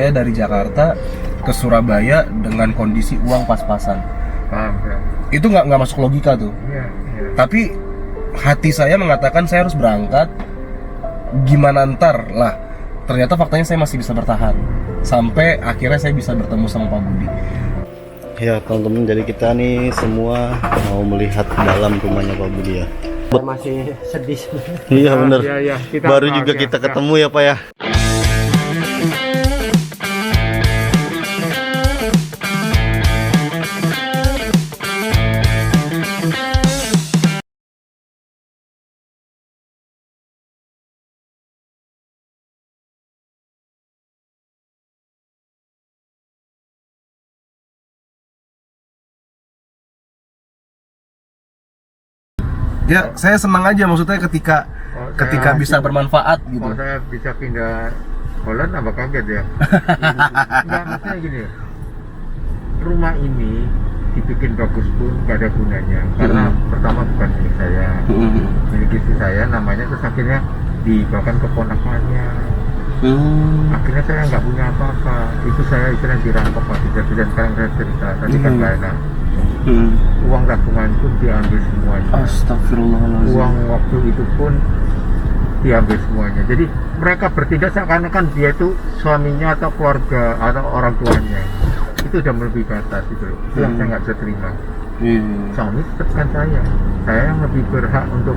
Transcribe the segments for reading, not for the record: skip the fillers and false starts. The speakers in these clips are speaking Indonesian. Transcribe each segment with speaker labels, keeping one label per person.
Speaker 1: Saya dari Jakarta ke Surabaya dengan kondisi uang pas-pasan.
Speaker 2: Paham ya?
Speaker 1: Itu nggak masuk logika tuh.
Speaker 2: Iya, iya.
Speaker 1: Tapi hati saya mengatakan saya harus berangkat. Gimana ntar lah? Ternyata faktanya saya masih bisa bertahan. Sampai akhirnya saya bisa bertemu sama Pak Budi.
Speaker 3: Ya teman-teman, jadi kita nih semua mau melihat dalam rumahnya Pak Budi ya.
Speaker 4: Saya masih sedih sebenarnya.
Speaker 3: Iya bener.
Speaker 2: Iya, iya. Kita
Speaker 3: Baru
Speaker 2: maaf
Speaker 3: juga
Speaker 2: ya.
Speaker 3: kita ketemu ya Pak ya.
Speaker 1: Ya, saya senang aja maksudnya ketika
Speaker 2: saya-
Speaker 1: bisa bermanfaat gitu.
Speaker 2: Kalau saya bisa pindah Holland, apa kaget ya? Enggak, maksudnya gini. Rumah ini dibikin bagus pun gak ada gunanya. Karena pertama bukan milik saya, milik istri saya namanya, terus akhirnya dibawakan keponakannya. Akhirnya saya nggak punya apa-apa. Itu saya istilahnya dirampok Pak. Dan sekarang saya cerita tadi kan gak enak. Uang tabungan pun diambil semuanya.
Speaker 1: Astagfirullahaladzim.
Speaker 2: Uang waktu itu pun diambil semuanya. Jadi mereka bertindak seakan-akan dia itu suaminya atau keluarga atau orang tuanya. Itu udah melebihi batas itu. Itu yang saya nggak bisa terima. Suami tetapkan saya yang lebih berhak untuk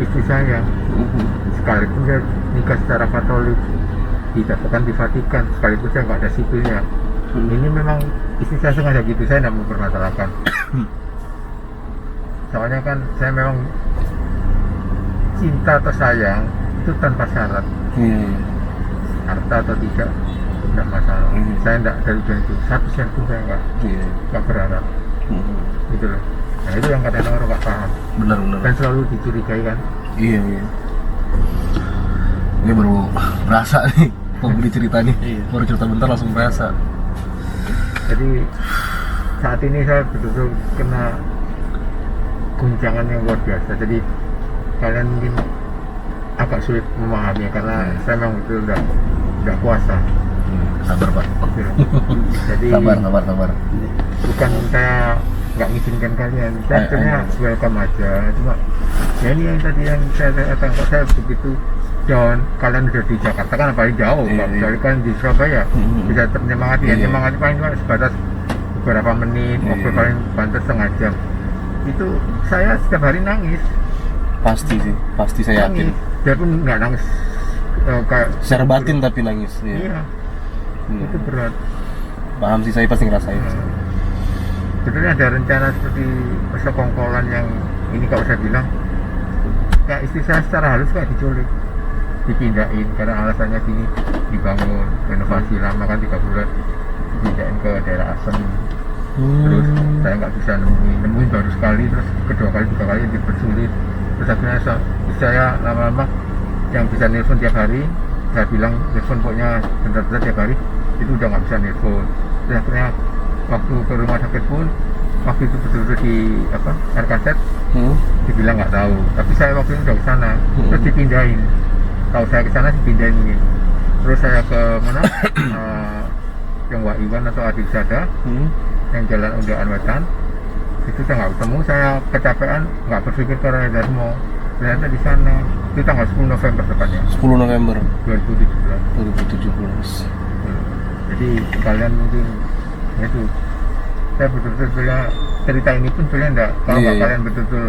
Speaker 2: istri saya. Sekalipun saya nikah secara Katolik, didaftarkan di Vatikan, sekalipun saya nggak ada sipilnya. Ini memang istri saya sengaja gitu, saya tidak mempermasalahkan. Soalnya kan saya memang cinta atau sayang itu tanpa syarat, harta atau tidak masalah. Saya tidak dari itu, satu sen pun saya nggak berharap. Gitu loh. Nah itu yang kadang orang nggak paham.
Speaker 1: Benar.
Speaker 2: Dan selalu dicurigai kan.
Speaker 1: Iya. Ini baru berasa nih, Pak Budi cerita nih. Baru cerita bentar langsung berasa.
Speaker 2: Jadi saat ini saya betul-betul kena guncangan yang luar biasa. Jadi kalian mungkin agak sulit memahami karena saya memang betul udah kuasa.
Speaker 1: Sabar Pak.
Speaker 2: Jadi
Speaker 1: Sabar.
Speaker 2: bukan saya nggak ngizinkan kalian, saya sebenarnya welcome aja. Cuma ya ini yang tadi yang saya katakan, kok saya begitu down. Kalian udah di Jakarta kan paling jauh, dari kan di Surabaya bisa tetap menyemangati. Ya nyemangati paling cuma sebatas beberapa menit, ngobrol paling banter setengah jam. Itu saya setiap hari nangis.
Speaker 1: Pasti saya yakin.
Speaker 2: Dia pun nggak nangis kayak
Speaker 1: Secara batin tapi nangis.
Speaker 2: iya. Itu berat.
Speaker 1: Paham sih, saya pasti ngerasain.
Speaker 2: Sebenarnya ada rencana seperti persekongkolan yang ini kalau saya bilang kayak istri saya secara halus kayak diculik, dipindahin karena alasannya sini dibangun renovasi lama kan 3 bulan, dipindahin ke daerah Asem. Terus saya nggak bisa nemuin baru sekali, terus kedua kali 3 kali dipersulit. Terus akhirnya saya lama-lama yang bisa nelpon tiap hari, saya bilang nelpon pokoknya bentar-bentar tiap hari, itu udah nggak bisa nelpon. Terus akhirnya waktu ke rumah sakit pun waktu itu betul-betul di RKZ dibilang nggak tahu, tapi saya waktu itu udah ke sana, terus dipindahin. Kalau saya ke sana dipindahin mungkin. Terus saya ke mana? Yang Iwan atau Adik Sada, yang jalan Undaan Wetan. Itu saya nggak ketemu, saya kecapean, nggak berpikir ke Raya Darmo. Ternyata di sana. Itu tanggal 10 November tepatnya.
Speaker 1: 10 November
Speaker 2: 2017. Jadi kalian mungkin ya itu, saya betul-betul sebenarnya cerita ini pun sebenarnya enggak, kalau nggak kalian betul-betul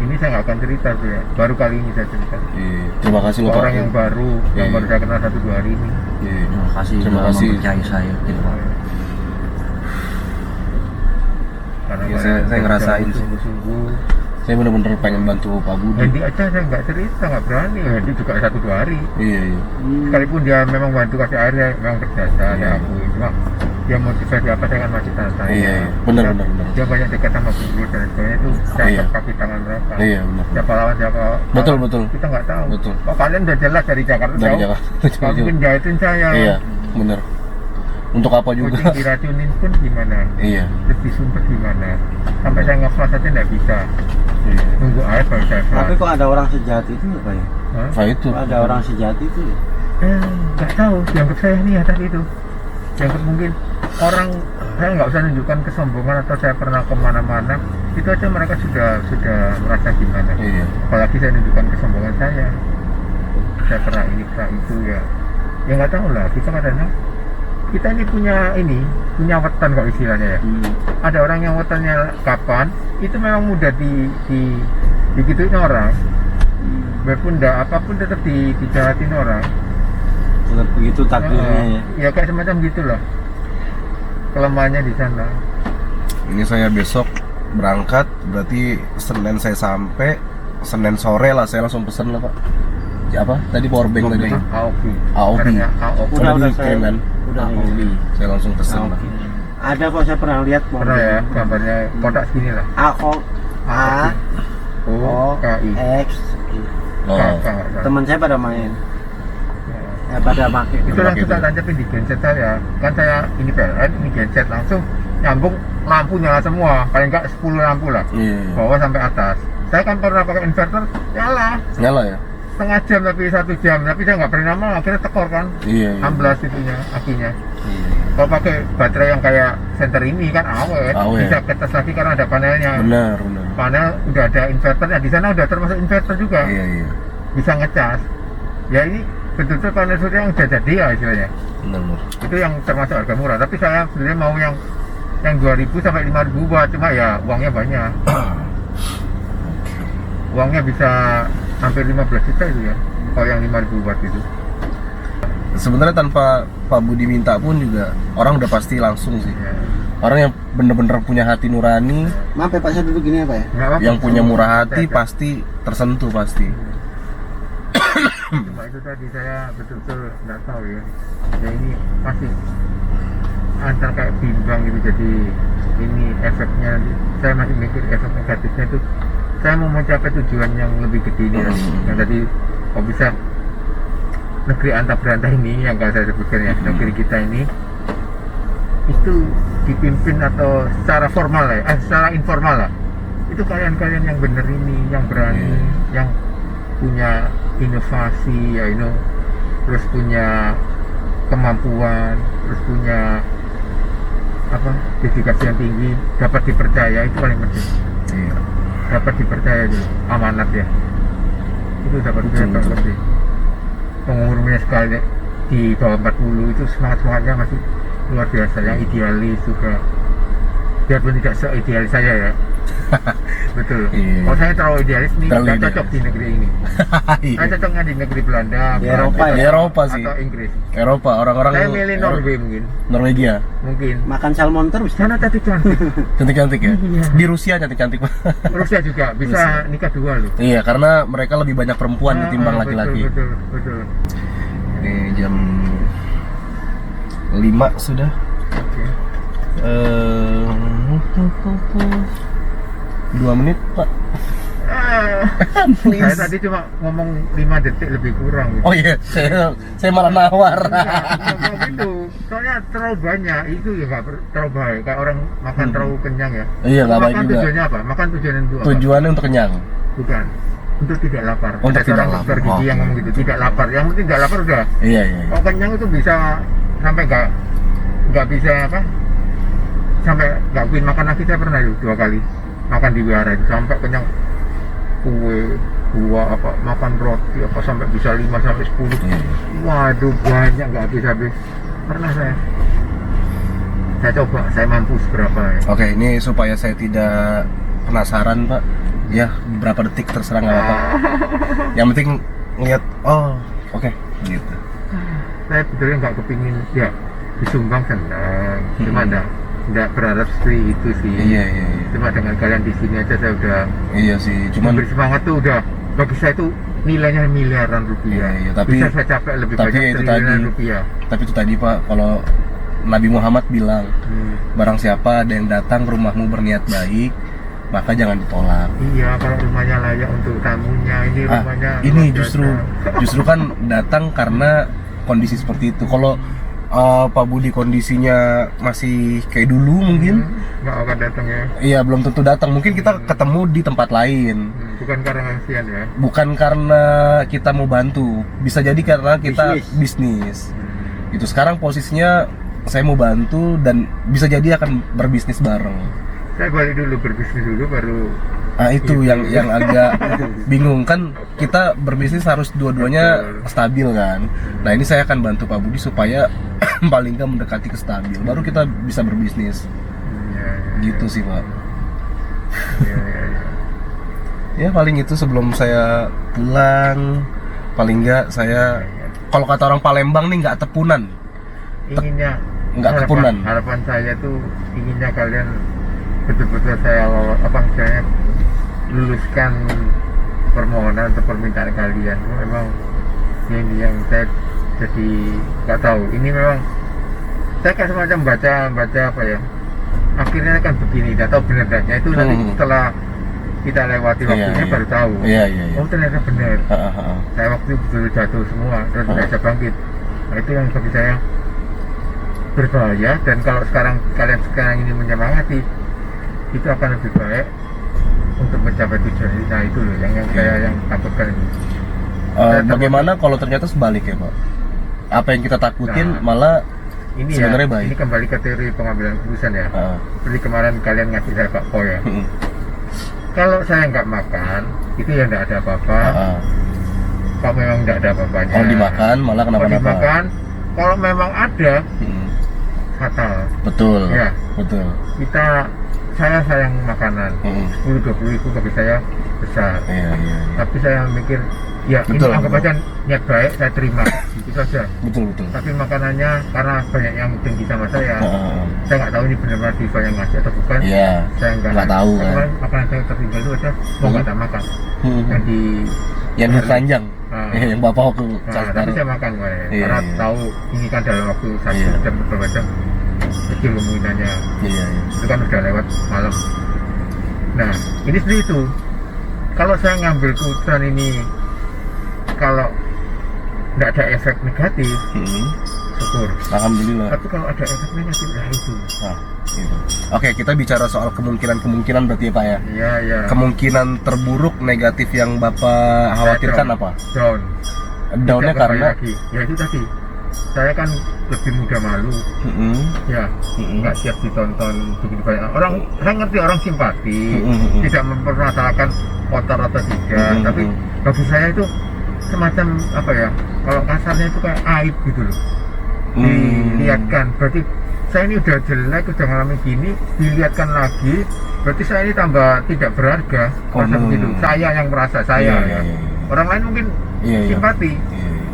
Speaker 2: ini saya nggak akan cerita sebenarnya, baru kali ini saya cerita.
Speaker 1: Terima kasih loh Pak.
Speaker 2: Orang yang baru, yang baru saya kenal 1-2 hari ini.
Speaker 4: Terima kasih
Speaker 1: Terima
Speaker 4: sudah
Speaker 1: kasih.
Speaker 4: mempercayai saya gitu Pak.
Speaker 2: Karena
Speaker 1: Ya,
Speaker 2: kalian
Speaker 1: saya ngerasain sih.
Speaker 2: sungguh-sungguh.
Speaker 1: Saya benar-benar pengen bantu Pak Budi.
Speaker 2: Hendi aja saya nggak cerita, nggak berani. Hendi juga 1-2 hari.
Speaker 1: Iya.
Speaker 2: Sekalipun dia memang bantu kasih air, ya memang berjasa, saya akui. Cuma dia motivasi apa saya kan masih tanya.
Speaker 1: Iya. Benar.
Speaker 2: Dia banyak dekat sama guru dan sebagainya, itu saya kaki tangan mereka.
Speaker 1: Iya, benar.
Speaker 2: Siapa lawan siapa?
Speaker 1: Betul.
Speaker 2: Kita nggak tahu.
Speaker 1: Betul.
Speaker 2: Oh, kalian udah jelas dari Jakarta
Speaker 1: Dari
Speaker 2: jauh.
Speaker 1: Jakarta
Speaker 2: Kalau mungkin jahitin saya.
Speaker 1: Iya, benar. Untuk apa juga?
Speaker 2: Kucing diracunin pun gimana?
Speaker 1: Iya.
Speaker 2: Terus disumpah gimana? Sampai saya nge-flash aja nggak bisa. Nunggu air baru saya
Speaker 4: Tapi
Speaker 2: flash.
Speaker 4: kok ada orang sejati itu ya Pak ya?
Speaker 2: Hah?
Speaker 1: Pak itu.
Speaker 4: Kok ada orang sejati itu ya?
Speaker 2: Nggak tahu. Dianggap saya nih tadi itu. yang mungkin orang, saya nggak usah nunjukkan kesombongan atau saya pernah kemana-mana, itu aja mereka sudah merasa gimana.
Speaker 1: Iya.
Speaker 2: Apalagi saya nunjukkan kesombongan saya pernah ini pernah itu ya nggak tahu lah, kita kadang kita ini punya weton kok istilahnya ya. Ada orang yang wetonnya kapan itu memang mudah digituin orang, walaupun apapun tetap dijahatin orang.
Speaker 4: Tetap begitu takdirnya ya.
Speaker 2: Ya kayak semacam gitulah kelemahannya di sana.
Speaker 1: Ini saya besok berangkat, berarti Senin saya sampai, Senin sore lah saya langsung pesen lah Pak. Ya, apa? Tadi power bank tadi.
Speaker 2: AOV.
Speaker 1: AOV.
Speaker 2: Mereknya AOV.
Speaker 4: Udah
Speaker 1: dikirim kan?
Speaker 4: Udah
Speaker 1: AOV. Saya langsung pesen lah.
Speaker 4: Ada kok, saya pernah lihat
Speaker 2: Pernah ya, gambarnya kotak segini lah.
Speaker 4: A
Speaker 2: O K I.
Speaker 4: X.
Speaker 1: Oh.
Speaker 4: Teman saya pada main. Ya, pada pakai.
Speaker 2: Itu langsung tak tancapin di genset saya. Kan saya ini PLN, ini genset langsung nyambung, lampu nyala semua. Paling enggak 10 lampu lah.
Speaker 1: Iya.
Speaker 2: Bawah sampai atas. Saya kan pernah pakai inverter,
Speaker 1: Nyala ya?
Speaker 2: setengah jam tapi 1 jam, tapi saya nggak berani lama, akhirnya tekor kan.
Speaker 1: Iya.
Speaker 2: Amblas itunya, akinya.
Speaker 1: Iya.
Speaker 2: Kalau pakai baterai yang kayak center ini kan awet,
Speaker 1: Awet.
Speaker 2: bisa ketes lagi karena ada panelnya.
Speaker 1: Benar.
Speaker 2: Panel udah ada inverternya, di sana udah termasuk inverter juga.
Speaker 1: Iya.
Speaker 2: Bisa ngecas. Ya ini betul-betul panel surya yang udah jadi ya istilahnya.
Speaker 1: Benar.
Speaker 2: Itu yang termasuk harga murah, tapi saya sebenarnya mau yang 2000 sampai 5000 watt, cuma ya uangnya banyak. Uangnya bisa hampir 15 juta itu ya, kalau yang 5000 watt itu.
Speaker 1: Sebenarnya tanpa Pak Budi minta pun juga orang udah pasti langsung sih.
Speaker 2: Ya.
Speaker 1: Orang yang bener-bener punya hati nurani,
Speaker 4: Maaf ya Pak, saya duduk gini ya Pak ya.
Speaker 2: Nggak apa-apa.
Speaker 1: yang punya murah hati
Speaker 2: Ada.
Speaker 1: pasti tersentuh pasti.
Speaker 2: Cuma itu tadi saya betul-betul nggak tahu ya. Ya ini masih antar kayak bimbang gitu, jadi ini efeknya, saya masih mikir efek negatifnya itu. Saya mau mencapai tujuan yang lebih gede ini, yang tadi kok bisa negeri antah berantah ini yang kalau saya sebutkan ya, negeri kita ini itu dipimpin atau secara formal ya, secara informal lah. Itu kalian-kalian yang bener ini, yang berani, yang punya inovasi ya, terus punya kemampuan, terus punya dedikasi yang tinggi, dapat dipercaya, itu paling penting.
Speaker 1: Iya.
Speaker 2: Dapat dipercaya dulu, amanat ya, itu dapat dipercaya
Speaker 1: Betul.
Speaker 2: lebih. Pengumurnya sekali di bawah 40 itu semangatnya masih luar biasa, yang idealis juga, biarpun tidak se-idealis saya ya. Betul.
Speaker 1: Iya.
Speaker 2: Kalau saya terlalu idealis nih,
Speaker 1: Terlalu
Speaker 2: nggak cocok di negeri ini. Saya cocoknya di negeri Belanda,
Speaker 4: Di Eropa ya?
Speaker 1: Di Eropa sih.
Speaker 2: atau Inggris.
Speaker 1: Eropa, orang-orang
Speaker 2: Saya milih Norway
Speaker 1: Norwegia.
Speaker 2: mungkin.
Speaker 4: Makan salmon terus.
Speaker 2: Sana tadi cantik.
Speaker 1: Cantik-cantik ya.
Speaker 2: Iya.
Speaker 1: Di Rusia cantik-cantik.
Speaker 2: Rusia juga bisa nikah 2 loh.
Speaker 1: Iya, karena mereka lebih banyak perempuan ketimbang laki-laki.
Speaker 2: Betul.
Speaker 1: Ini jam 5 sudah.
Speaker 2: Oke.
Speaker 1: 2 menit Pak. Please.
Speaker 2: Saya tadi cuma ngomong 5 detik lebih kurang gitu.
Speaker 1: Oh iya, saya malah nawar.
Speaker 2: Ngomong gitu, soalnya terlalu banyak itu ya nggak terlalu baik. Kayak orang makan terlalu kenyang ya.
Speaker 1: Iya, nggak baik
Speaker 2: Makan
Speaker 1: juga.
Speaker 2: tujuannya apa? Makan tujuannya untuk apa?
Speaker 1: Tujuannya untuk kenyang.
Speaker 2: Bukan. Untuk tidak lapar.
Speaker 1: Untuk
Speaker 2: Ada
Speaker 1: tidak
Speaker 2: orang
Speaker 1: lapar.
Speaker 2: dokter gizi yang
Speaker 1: Oke.
Speaker 2: ngomong gitu, tidak lapar. Yang penting tidak lapar udah.
Speaker 1: Iya.
Speaker 2: Kalau kenyang itu bisa sampai nggak bisa sampai nggak bisa makan lagi. Saya pernah 2 kali makan di wihara itu sampai kenyang, kue, buah makan roti sampai bisa 5 sampai 10.
Speaker 1: Iya.
Speaker 2: Waduh, banyak nggak habis pernah saya coba, saya mampu seberapa ya.
Speaker 1: Oke, ini supaya saya tidak penasaran Pak. Ya, beberapa detik terserah nggak apa-apa. Yang penting ngeliat, oh oke, gitu.
Speaker 2: Saya betulnya nggak kepingin ya disumbang senang, cuma nggak berharap seperti itu sih.
Speaker 1: Iya.
Speaker 2: Cuma dengan kalian di sini aja saya udah
Speaker 1: Iya sih, cuman
Speaker 2: memberi semangat tuh udah, bagi saya itu nilainya miliaran rupiah.
Speaker 1: Iya, tapi-
Speaker 2: bisa saya capai lebih
Speaker 1: tapi
Speaker 2: banyak
Speaker 1: itu
Speaker 2: triliunan
Speaker 1: tadi.
Speaker 2: rupiah.
Speaker 1: tapi itu tadi Pak, kalau Nabi Muhammad bilang, barang siapa ada yang datang ke rumahmu berniat baik, maka jangan ditolak.
Speaker 2: Iya, kalau rumahnya layak untuk tamunya, ini rumahnya
Speaker 1: Ini
Speaker 2: luar biasa.
Speaker 1: justru kan datang karena kondisi seperti itu. Kalau Pak Budi kondisinya masih kayak dulu mungkin,
Speaker 2: nggak akan datang ya.
Speaker 1: iya belum tentu datang. Mungkin kita ketemu di tempat lain.
Speaker 2: Bukan karena kasihan ya.
Speaker 1: Bukan karena kita mau bantu, bisa jadi karena kita bisnis. Itu sekarang posisinya saya mau bantu dan bisa jadi akan berbisnis bareng.
Speaker 2: Saya balik dulu berbisnis dulu baru.
Speaker 1: Nah itu yang agak bingung kan, kita berbisnis harus dua-duanya stabil kan. Nah ini saya akan bantu Pak Budi supaya paling nggak mendekati ke stabil, baru kita bisa berbisnis. Gitu sih Pak. Ya paling itu sebelum saya pulang, paling nggak saya, kalau kata orang Palembang nih, nggak tepunan.
Speaker 2: Inginnya
Speaker 1: Nggak kepunan.
Speaker 2: harapan saya tuh inginnya kalian betul-betul saya misalnya luluskan permohonan atau permintaan kalian. Memang ini yang saya jadi nggak tahu, ini memang saya kayak semacam baca apa ya, akhirnya kan begini, nggak tahu benar tidaknya itu nanti setelah kita lewati waktunya baru tahu. Oh ternyata benar. Saya waktu itu betul jatuh semua terus nggak bisa bangkit. Nah itu yang bagi saya berbahaya, dan kalau kalian sekarang ini menyemangati, itu akan lebih baik untuk mencapai tujuan ini. Nah itu loh yang saya yang takutkan ini.
Speaker 1: Bagaimana kalau ternyata sebaliknya Pak? Apa yang kita takutin malah
Speaker 2: ini
Speaker 1: sebenarnya
Speaker 2: ya,
Speaker 1: baik.
Speaker 2: ini kembali ke teori pengambilan keputusan ya. Seperti kemarin kalian ngasih saya bakpo ya. Kalau saya nggak makan, itu ya nggak ada apa-apa. Kalau memang nggak ada apa-apanya.
Speaker 1: Kalau dimakan malah kenapa-napa.
Speaker 2: Kalau dimakan, kalau memang ada, fatal.
Speaker 1: Betul.
Speaker 2: Ya.
Speaker 1: Betul.
Speaker 2: Saya sayang makanan. 10-20 itu bagi saya besar.
Speaker 1: Iya.
Speaker 2: Tapi saya mikir, ya
Speaker 1: Betul,
Speaker 2: ini anggap aja niat baik, saya terima. Itu saja.
Speaker 1: Betul.
Speaker 2: Tapi makanannya karena banyak yang tinggi sama saya nggak tahu ini benar-benar Diva yang ngasih atau bukan.
Speaker 1: Iya.
Speaker 2: Saya nggak
Speaker 1: tahu kan.
Speaker 2: Karena makanan saya tertinggal itu ada, mau nggak tak makan.
Speaker 1: Yang di keranjang. Yang bapak waktu
Speaker 2: Tapi saya makan karena tahu ini kan dalam waktu 1 jam beberapa jam kecil kemungkinannya. Itu kan udah lewat malam. Nah ini seperti itu. Kalau saya ngambil keputusan ini, kalau nggak ada efek negatif, syukur.
Speaker 1: Alhamdulillah.
Speaker 2: Tapi kalau ada efek negatif, ya itu.
Speaker 1: Gitu. Oke, kita bicara soal kemungkinan berarti ya Pak ya.
Speaker 2: Iya.
Speaker 1: Kemungkinan terburuk negatif yang Bapak khawatirkan apa?
Speaker 2: Down.
Speaker 1: Downnya
Speaker 2: Tidak
Speaker 1: karena
Speaker 2: lagi. Ya itu tadi. Saya kan lebih mudah malu. Ya, nggak siap ditonton begitu banyak orang. Saya ngerti orang simpati, tidak mempermasalahkan kotor atau tidak. Tapi bagi saya itu semacam apa ya? Kalau kasarnya itu kayak aib gitu loh. Dilihatkan. Berarti saya ini udah jelek, udah ngalamin gini, dilihatkan lagi, berarti saya ini tambah tidak berharga. Merasa begitu. Saya yang merasa saya. Orang lain mungkin simpati.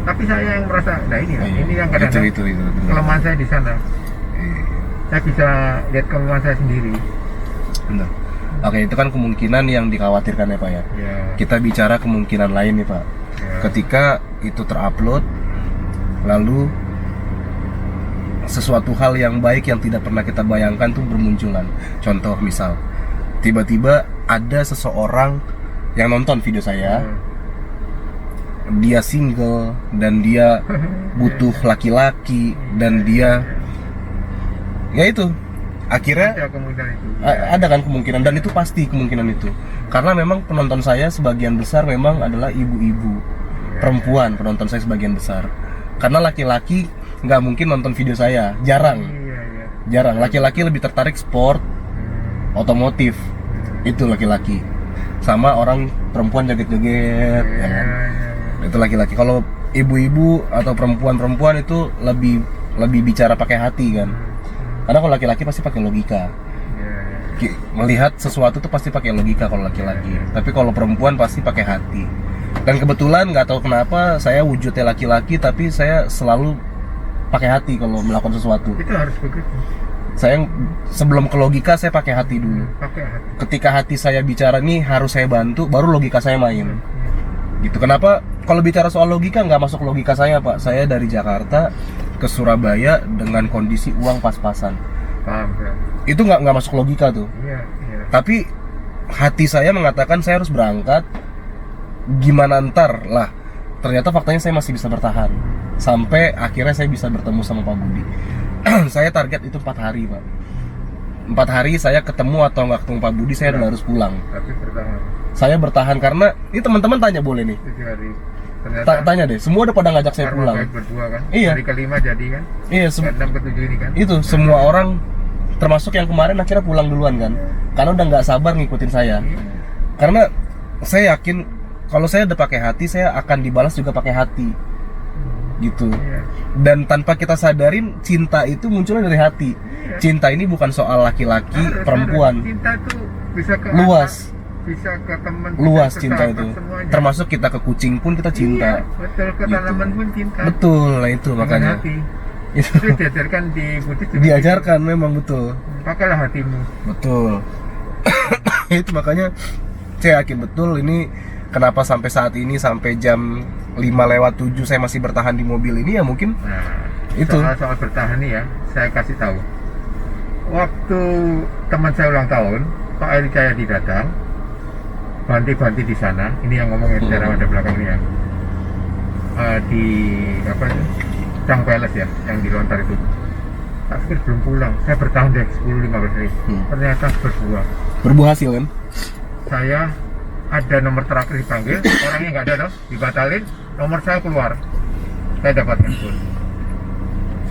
Speaker 2: Tapi saya yang merasa, nah ini yang kadang-kadang
Speaker 1: itu
Speaker 2: kelemahan saya di sana. Saya bisa lihat kelemahan saya sendiri.
Speaker 1: Benar. Oke, itu kan kemungkinan yang dikhawatirkan ya Pak ya. Kita bicara kemungkinan lain nih Pak. Ketika itu terupload, lalu sesuatu hal yang baik yang tidak pernah kita bayangkan tuh bermunculan. Contoh misal, tiba-tiba ada seseorang yang nonton video saya, dia single dan dia butuh laki-laki dan dia ya itu akhirnya ada kan kemungkinan, dan itu pasti kemungkinan itu karena memang penonton saya sebagian besar memang adalah ibu-ibu perempuan, penonton saya sebagian besar, karena laki-laki nggak mungkin nonton video saya, jarang laki-laki lebih tertarik sport, otomotif, itu laki-laki, sama orang perempuan joget-joget ya kan? Itu laki-laki. Kalau ibu-ibu atau perempuan itu lebih bicara pakai hati kan, karena kalau laki-laki pasti pakai logika, melihat sesuatu tuh pasti pakai logika kalau laki-laki, tapi kalau perempuan pasti pakai hati. Dan kebetulan nggak tahu kenapa saya wujudnya laki-laki tapi saya selalu pakai hati kalau melakukan sesuatu.
Speaker 2: Itu harus begitu.
Speaker 1: Saya sebelum ke logika saya pakai hati dulu. Ketika hati saya bicara nih harus saya bantu, baru logika saya main. Gitu. Kenapa? Kalau bicara soal logika nggak masuk logika saya Pak. Saya dari Jakarta ke Surabaya dengan kondisi uang pas-pasan.
Speaker 2: Paham ya?
Speaker 1: Itu nggak masuk logika tuh. Tapi hati saya mengatakan saya harus berangkat. Gimana ntar lah? Ternyata faktanya saya masih bisa bertahan. Sampai akhirnya saya bisa bertemu sama Pak Budi. Saya target itu 4 hari Pak. 4 hari saya ketemu atau nggak ketemu Pak Budi, saya udah harus pulang.
Speaker 2: Tapi bertahan.
Speaker 1: Saya bertahan karena ini teman-teman tanya boleh nih.
Speaker 2: 7 hari. Ternyata
Speaker 1: Tanya deh, semua udah pada ngajak saya
Speaker 2: karma
Speaker 1: pulang.
Speaker 2: baik berdua kan.
Speaker 1: Iya.
Speaker 2: Hari kelima jadi kan.
Speaker 1: Iya,
Speaker 2: Ke-6 ke-7 ini kan.
Speaker 1: itu semua orang termasuk yang kemarin akhirnya pulang duluan kan. Karena udah nggak sabar ngikutin saya.
Speaker 2: Iya.
Speaker 1: Karena saya yakin kalau saya udah pakai hati, saya akan dibalas juga pakai hati. Gitu.
Speaker 2: Iya.
Speaker 1: Dan tanpa kita sadarin, cinta itu munculnya dari hati.
Speaker 2: Iya.
Speaker 1: Cinta ini bukan soal laki-laki,
Speaker 2: Harus,
Speaker 1: perempuan.
Speaker 2: cinta tuh bisa ke
Speaker 1: Luas.
Speaker 2: anak, bisa ke teman,
Speaker 1: Luas
Speaker 2: bisa ke
Speaker 1: cinta
Speaker 2: sahabat,
Speaker 1: itu.
Speaker 2: semuanya.
Speaker 1: Termasuk kita ke kucing pun kita cinta.
Speaker 2: Iya, betul, ke
Speaker 1: Gitu.
Speaker 2: tanaman pun cinta.
Speaker 1: Betul, nah itu
Speaker 2: Dengan
Speaker 1: makanya.
Speaker 2: hati.
Speaker 1: Itu
Speaker 2: Itu diajarkan di Buddhis juga.
Speaker 1: diajarkan memang betul.
Speaker 2: Pakailah hatimu.
Speaker 1: Betul. Itu makanya saya yakin betul ini kenapa sampai saat ini sampai jam 5:07 saya masih bertahan di mobil ini ya mungkin
Speaker 2: Nah,
Speaker 1: Itu.
Speaker 2: soal bertahan nih ya, saya kasih tahu. Waktu teman saya ulang tahun, Pak Eri Cahyadi datang, banti-banti di sana. Ini yang ngomong yang secara ada belakang ini ya. Di apa itu? Cang Palace ya, yang di Lontar itu. Tak pikir belum pulang. Saya bertahan deh 10-15 menit. Ternyata berbuah.
Speaker 1: berbuah hasil kan.
Speaker 2: Saya ada nomor terakhir dipanggil, orangnya nggak ada dong, dibatalin, nomor saya keluar. Saya dapat handphone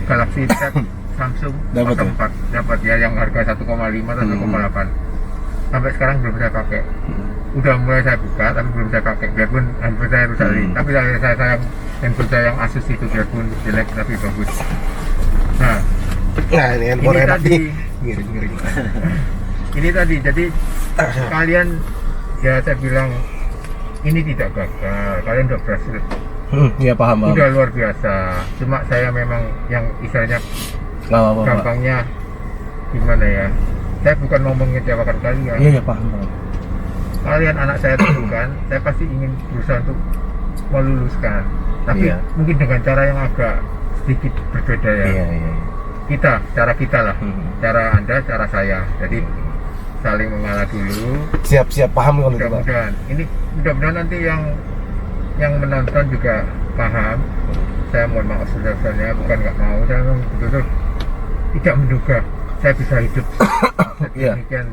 Speaker 2: Galaxy Tab Samsung
Speaker 1: Dapat ya?
Speaker 2: 04, dapat ya yang harga 1,5 atau 1,8. Sampai sekarang belum saya pakai. Udah mulai saya buka tapi belum saya pakai. Biarpun handphone saya rusak nih, tapi saya sayang handphone saya yang Asus itu biarpun jelek tapi bagus. Nah,
Speaker 1: Nah, ini handphone
Speaker 2: ini
Speaker 1: enak
Speaker 2: tadi.
Speaker 1: nih. Miring-miring.
Speaker 2: Ini tadi, jadi kalian ya saya bilang ini tidak gagal, kalian udah berhasil,
Speaker 1: Iya paham, paham.
Speaker 2: udah luar biasa. Cuma saya memang yang istilahnya
Speaker 1: Nggak apa-apa, Pak.
Speaker 2: gampangnya gimana ya? Saya bukan mau mengecewakan kalian.
Speaker 1: Iya, iya paham, paham.
Speaker 2: Kalian anak saya tentukan, saya pasti ingin berusaha untuk meluluskan. Tapi
Speaker 1: Iya.
Speaker 2: mungkin dengan cara yang agak sedikit berbeda ya.
Speaker 1: Iya, iya.
Speaker 2: Cara kita lah, cara Anda, cara saya. Jadi saling mengalah dulu.
Speaker 1: Siap-siap paham kalau itu, Pak.
Speaker 2: Mudah-mudahan ini mudah-mudahan nanti yang menonton juga paham. Saya mohon maaf sebesar-besarnya, bukan nggak mau, saya memang betul-betul tidak menduga saya bisa hidup
Speaker 1: Iya.
Speaker 2: demikian.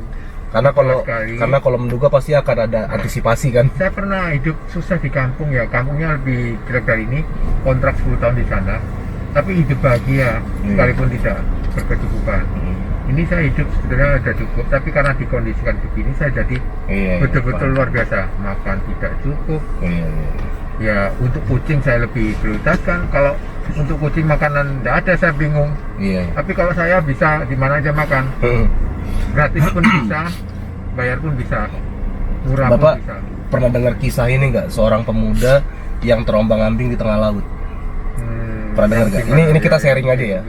Speaker 1: Karena
Speaker 2: Sekali.
Speaker 1: kalau menduga pasti akan ada antisipasi kan.
Speaker 2: Saya pernah hidup susah di kampung ya, kampungnya lebih jelek dari ini, kontrak 10 tahun di sana, tapi hidup bahagia sekalipun tidak berkecukupan. Ini saya hidup sebenarnya sudah cukup, tapi karena dikondisikan begini saya jadi
Speaker 1: Iya.
Speaker 2: betul-betul luar biasa. Makan tidak cukup,
Speaker 1: Iya, iya.
Speaker 2: ya untuk kucing saya lebih prioritaskan. Kalau untuk kucing makanan tidak ada saya bingung,
Speaker 1: Iya.
Speaker 2: tapi kalau saya bisa di mana aja makan, gratis pun bisa, bayar pun bisa, murah
Speaker 1: Bapak
Speaker 2: pun bisa.
Speaker 1: pernah dengar kisah ini nggak? Seorang pemuda yang terombang-ambing di tengah laut. Pernah dengar nggak? Ini kita sharing aja ya.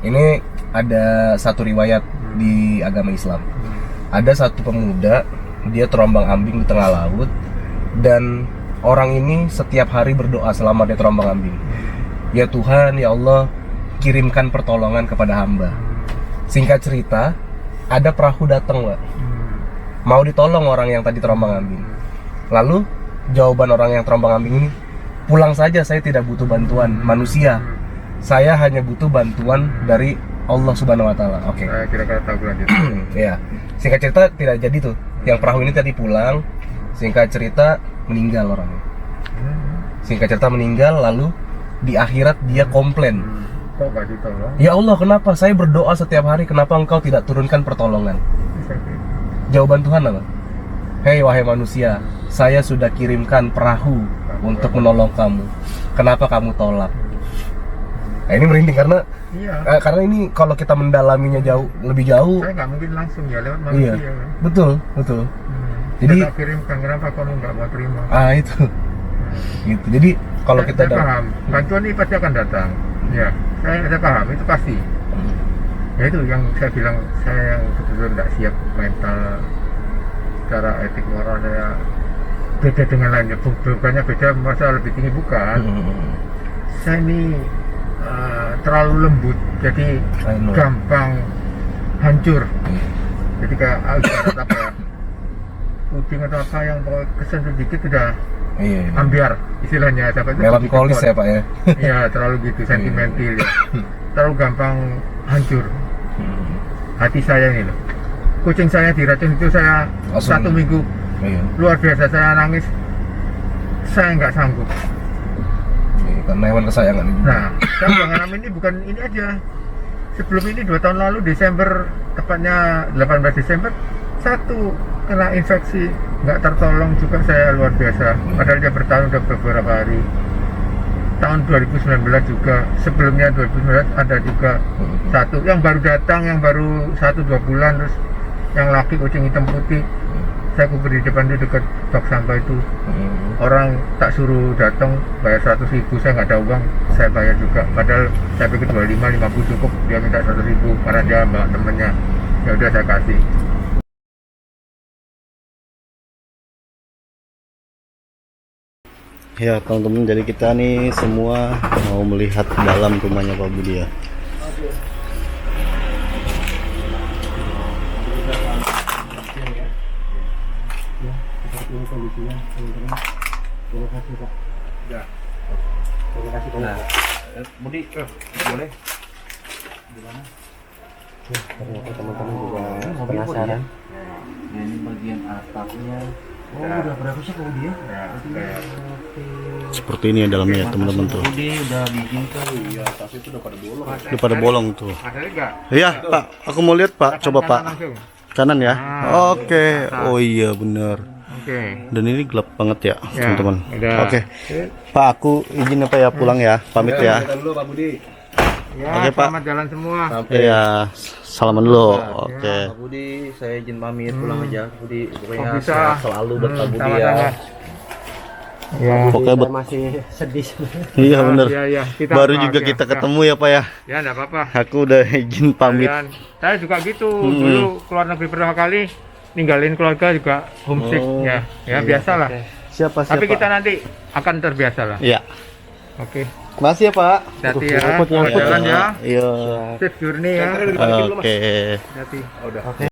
Speaker 1: Ini ada satu riwayat di agama Islam. Ada satu pemuda, dia terombang-ambing di tengah laut, dan orang ini setiap hari berdoa selama dia terombang-ambing. Ya Tuhan, ya Allah, kirimkan pertolongan kepada hamba. Singkat cerita, ada perahu datang, Pak. Mau ditolong orang yang tadi terombang-ambing. Lalu jawaban orang yang terombang-ambing ini, pulang saja, saya tidak butuh bantuan manusia. Saya hanya butuh bantuan dari Allah Subhanahu wa taala. Oke.
Speaker 2: Saya kira-kira tahu lanjut.
Speaker 1: Ya. Singkat cerita tidak jadi tuh. Yang perahu ini tadi pulang, singkat cerita meninggal orangnya. Singkat cerita meninggal, lalu di akhirat dia komplain.
Speaker 2: Kok gak ditolong?
Speaker 1: Ya Allah, kenapa saya berdoa setiap hari, kenapa engkau tidak turunkan pertolongan? Jawaban Tuhan apa? Hei wahai manusia, saya sudah kirimkan perahu untuk menolong kamu. Kenapa kamu tolak? Nah, ini merinding karena
Speaker 2: Iya.
Speaker 1: karena ini kalau kita mendalaminya lebih jauh.
Speaker 2: Saya nggak mungkin langsung ya lewat
Speaker 1: Iya,
Speaker 2: manusia. Kan?
Speaker 1: betul, betul. Jadi-
Speaker 2: Saya tak kirimkan, kenapa kamu nggak mau terima?
Speaker 1: Itu, gitu. Jadi kalau kita
Speaker 2: saya paham, bantuan ini pasti akan datang. Ya, saya paham itu pasti. Ya itu yang saya bilang, saya yang betul-betul nggak siap mental, secara etik moral saya beda dengan lainnya. Bukannya beda, masa lebih tinggi bukan. Saya ini terlalu lembut, jadi
Speaker 1: I know.
Speaker 2: gampang hancur. Jadi kayak ibarat apa ya, kucing atau apa yang pokoknya kesan sedikit sudah
Speaker 1: Iya.
Speaker 2: ambiar istilahnya, siapa itu
Speaker 1: Melankolis ya Pak ya.
Speaker 2: Iya, terlalu gitu, sentimental ya. Terlalu gampang hancur. Hati saya ini loh. Kucing saya diracun itu saya
Speaker 1: Langsung.
Speaker 2: 1 minggu
Speaker 1: Iya.
Speaker 2: luar biasa, saya nangis. Saya nggak sanggup.
Speaker 1: karena hewan kesayangan ini.
Speaker 2: Nah, saya udah ngalamin ini bukan ini aja. Sebelum ini 2 tahun lalu Desember, tepatnya 18 Desember, satu kena infeksi, nggak tertolong juga saya luar biasa. Padahal dia bertahan udah beberapa hari. Tahun 2019 juga, sebelumnya 2019 ada juga satu yang baru datang, yang baru 1-2 bulan, terus yang laki kucing hitam putih. Saya kubur di depan itu dekat tong sampah itu. Orang tak suruh datang bayar 100.000, saya nggak ada uang, saya bayar juga. Padahal saya pikir 50 cukup, dia minta 100.000 karena dia bawa temennya. Ya udah saya kasih.
Speaker 3: Ya teman-teman, jadi kita nih semua mau melihat dalam rumahnya Pak Budi ya.
Speaker 1: Budi, boleh?
Speaker 4: Ternyata teman-teman juga penasaran. Ini bagian atapnya. Oh, udah berapa sih Pak Budi ya?
Speaker 3: Seperti ini ya dalamnya ya teman-teman tuh.
Speaker 4: Budi udah bikin kan.
Speaker 1: Iya, tas itu udah pada bolong.
Speaker 3: Udah pada bolong tuh.
Speaker 2: Ada enggak?
Speaker 3: Iya Pak, aku mau lihat Pak. Coba Pak.
Speaker 2: Langsung.
Speaker 3: Kanan ya.
Speaker 2: Ah,
Speaker 3: Oke. Oh iya bener.
Speaker 2: Oke.
Speaker 3: Dan ini gelap banget ya,
Speaker 2: Ya,
Speaker 3: teman-teman.
Speaker 2: udah.
Speaker 3: Oke. Pak, aku izin apa ya pulang ya. Pamit ya.
Speaker 1: Kita dulu Pak Budi.
Speaker 2: Ya,
Speaker 3: Oke, Pak.
Speaker 2: selamat jalan semua.
Speaker 3: Iya, salaman dulu. Oke.
Speaker 4: Pak Budi, saya izin pamit pulang aja. Pak Budi, pokoknya
Speaker 2: Oh, bisa.
Speaker 4: sehat selalu buat Pak Budi ya.
Speaker 2: Sama-sama. Ya.
Speaker 3: Pokoknya
Speaker 4: Saya
Speaker 3: buat
Speaker 4: masih sedih.
Speaker 3: iya bener.
Speaker 2: Iya, iya. Kita
Speaker 3: Baru
Speaker 2: bahagia.
Speaker 3: juga kita
Speaker 2: Ya.
Speaker 3: ketemu ya Pak ya.
Speaker 2: Ya, enggak apa-apa.
Speaker 3: Aku udah izin pamit.
Speaker 2: Kalian, saya juga gitu. Dulu keluar negeri pertama kali, ninggalin keluarga juga homesick
Speaker 3: Oh,
Speaker 2: ya. Ya, biasalah.
Speaker 3: Siapa
Speaker 2: Tapi kita nanti akan terbiasa lah.
Speaker 3: Iya.
Speaker 2: Oke.
Speaker 3: Makasih ya Pak.
Speaker 2: Hati ya.
Speaker 3: Nyangkut,
Speaker 2: Selamat jalan ya.
Speaker 3: Iya.
Speaker 2: Safe journey ya.
Speaker 3: Oke.
Speaker 2: Hati.
Speaker 1: Udah.